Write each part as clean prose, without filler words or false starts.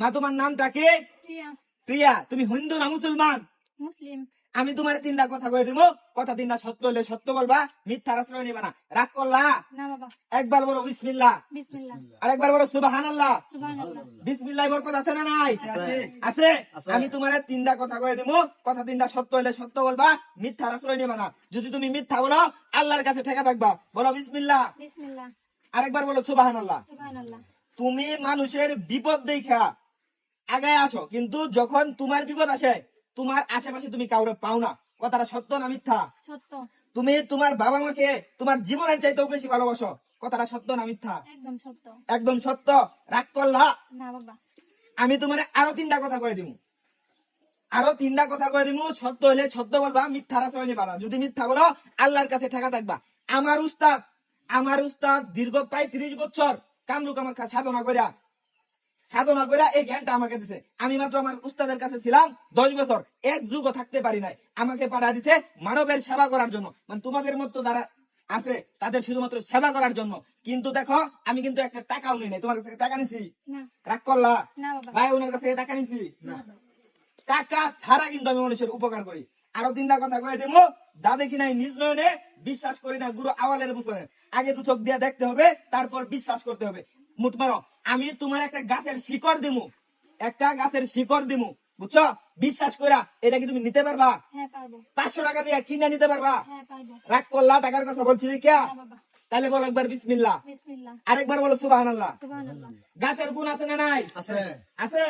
মা তোমার নামটা কি? প্রিয়া। প্রিয়া। তুমি হিন্দু না মুসলমান? মুসলিম। আমি তোমার তিনটা কথা কয়ে দিব, কথা তিনটা সত্য হলে সত্য বলবা, মিথ্যার আশ্রয় নিবা না। রাগ করলা? না বাবা। একবার বলো বিসমিল্লাহ, বিসমিল্লাহ। আর একবার বলো সুবহানাল্লাহ। সুবহানাল্লাহ। বিসমিল্লাহ বরকত আছে না নাই? আছে। আমি তোমার তিনটা কথা কয়ে দিব, কথা তিনটা সত্য হলে সত্য বলবা, মিথ্যার আশ্রয় নিবা না। যদি তুমি মিথ্যা বলো, আল্লাহর কাছে ঠেকা থাকবা। বলো বিসমিল্লাহ, বিসমিল্লাহ। আরেকবার বলো সুবহানাল্লাহ। সুবহানাল্লাহ। তুমি মানুষের বিপদ দেখা আগে আসো, কিন্তু যখন তোমার বিপদ আসে তোমার আশেপাশে তুমি কাউরে পাও না। কথাটা সত্য না মিথ্যা? সত্য। তুমি তোমার বাবা মাকে তোমার জীবনের চাইতেও বেশি ভালোবাসো। কথাটা সত্য না মিথ্যা? একদম সত্য। একদম সত্য। রাগ করলা? না বাবা। আমি তোমার আরো তিনটা কথা কয়ে দিব, আরো তিনটা কথা কয়ে দিব। সত্য হলে সত্য বলবা, মিথ্যার আশ্রয় নিবা না। যদি মিথ্যা বলো, আল্লাহর কাছে ঠেকা থাকবা। আমার উস্তাদ দীর্ঘ প্রায় 30 বছর কামরুক আমার সাধনা করে এই জ্ঞানটা আমাকে দিছে। আমি মাত্র আমার উস্তাদের কাছে ছিলাম 10 বছর, এক যুগও থাকতে পারি নাই। আমাকে পাঠা দিছে মানবের সেবা করার জন্য, মানে তোমাদের মতো যারা আছে তাদের শুধুমাত্র সেবা করার জন্য। কিন্তু দেখো আমি কিন্তু একটা টাকাও নিই নাই। তোমার কাছে টাকা নিছি? না। রাগ করলা? না বাবা। ভাই ওনার কাছে টাকা নিছি? না। টাকা ছাড়া কিন্তু আমি মানুষের উপকার করি। আরো তিনটা কথা কয়ে দেব, যা দেখি নাই নিজ নয়নে বিশ্বাস করি না গুরু আওয়ালের বুঝে। আগে তো চোখ দিয়ে দেখতে হবে, তারপর বিশ্বাস করতে হবে। মুঠ মারো। আমি তোমার একটা গাছের শিকড় দিমু, একটা গাছের শিকড় দিমু, বুঝছো? বিশ্বাস করা এটা কি তুমি নিতে পারবা? হ্যাঁ পারবো। 500 টাকা দিয়ে কিনে নিতে পারবা? হ্যাঁ পারবো। রাগ করলা? টাকার কথা বলছি কে? না বাবা। তাহলে বলো একবার বিসমিল্লাহ, বিসমিল্লাহ। আরেকবার বলো সুবহানাল্লাহ। সুবহানাল্লাহ। গাছের গুণ আছে না নাই? আছে। আছে।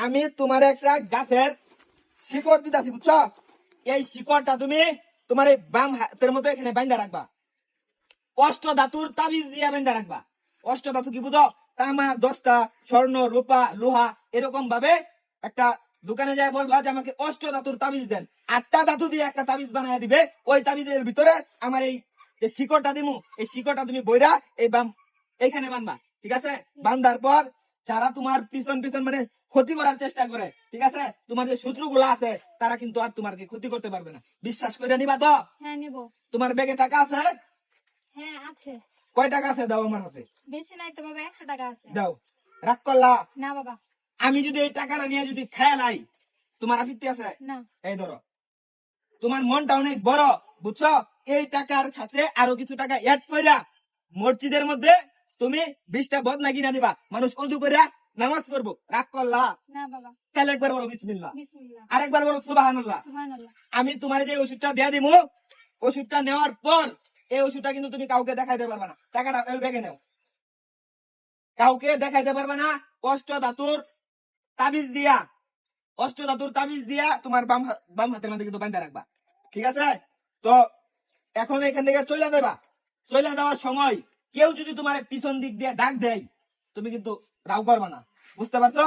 আমি তোমার একটা গাছের শিকড় দিতেছি, বুঝছো? এই শিকড়টা তুমি তোমার এই বাম হাতের মতো এখানে বাইন্ধা রাখবা। অষ্ট ধাতুর তাবিজ দিয়ে বাইন্ধা রাখবা। অষ্ট ধাতু কি বুঝো? তামা, দস্তা, স্বর্ণ, রূপা, লোহা, এরকম ভাবে একটা দোকানে যায় বলবা যে আমাকে অষ্ট ধাতুর তাবিজ দেন। 8টা ধাতু দিয়ে একটা তাবিজ বানায় দিবে। ওই তাবিজের ভিতরে আমার এই যে শিকড়টা দিমু, এই শিকড়টা তুমি বইরা এই বাম এইখানে বানবা। ঠিক আছে? বান্ধার পর যারা তোমার পিছন পিছন মানে ক্ষতি করার চেষ্টা করে, ঠিক আছে, তোমার যে শত্রুগুলো আছে তারা কিন্তু আর তোমাকে ক্ষতি করতে পারবে না। বিশ্বাস করে নিবা তো? হ্যাঁ নিব। তোমার ব্যাগে টাকা আছে? হ্যাঁ আছে। কয় টাকা আছে? দাও আমার হাতে। বেশি নাই তো বাবা, 100 টাকা আছে। দাও। রাগ করলা? না বাবা। আমি যদি এই টাকাটা নিয়ে যদি খেয়াল আই, তোমার আপত্তি আছে? না। এই ধরো, তোমার মনটা অনেক বড়, বুঝছো? এই টাকার সাথে আরো কিছু টাকা অ্যাড কইরা মসজিদের মধ্যে তুমি 20টা বদনা কিনা দিবা, মানুষ অজু করে নামাজ পড়বো। রাগ করলা? না বাবা। তাহলে একবার বলো বিসমিল্লাহ, বিসমিল্লাহ। আরেকবার বলো সুবহানাল্লাহ। সুবহানাল্লাহ। আমি তোমার যে ওষুধটা দিয়ে দিবো, ওষুধটা নেওয়ার পর এই ওষুধটা কিন্তু তুমি কাউকে দেখাইতে পারবে না। টাকাটা ওই ব্যাগে নেও, কাউকে দেখাইতে পারবে না। অষ্ট ধাতুর তাবিজ দিয়া তোমার বাম হাতের মধ্যে কিন্তু বান্ধা রাখবা। ঠিক আছে? তো এখন এখান থেকে চলে যাবা। চলে যাওয়ার সময় কেউ যদি তোমার পিছন দিক দিয়ে ডাক দেয়, তুমি কিন্তু রাগ করবা না। বুঝতে পারছো?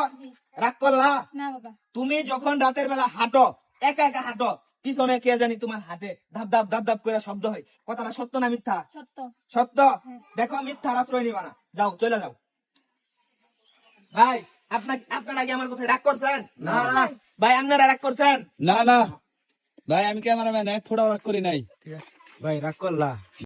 রাগ করলা? না বাবা। তুমি যখন রাতের বেলা হাঁটো, একা একা হাঁটো, পিছনে কে জানি তোমার হাটে ধাপ ধাপ ধাপ ধাপ করে শব্দ হয়। কথাটা সত্য না মিথ্যা? সত্য। সত্য। দেখো মিথ্যার আশ্রয় নিবা না। যাও, চলে যাও। ভাই আপনারা কি আমার কথায় রাগ করছেন? না। ভাই আপনারা রাগ করছেন? না না ভাই, আমি ক্যামেরাম্যান, এক ফোটাও রাগ করি নাই। ভাই রাগ করলা?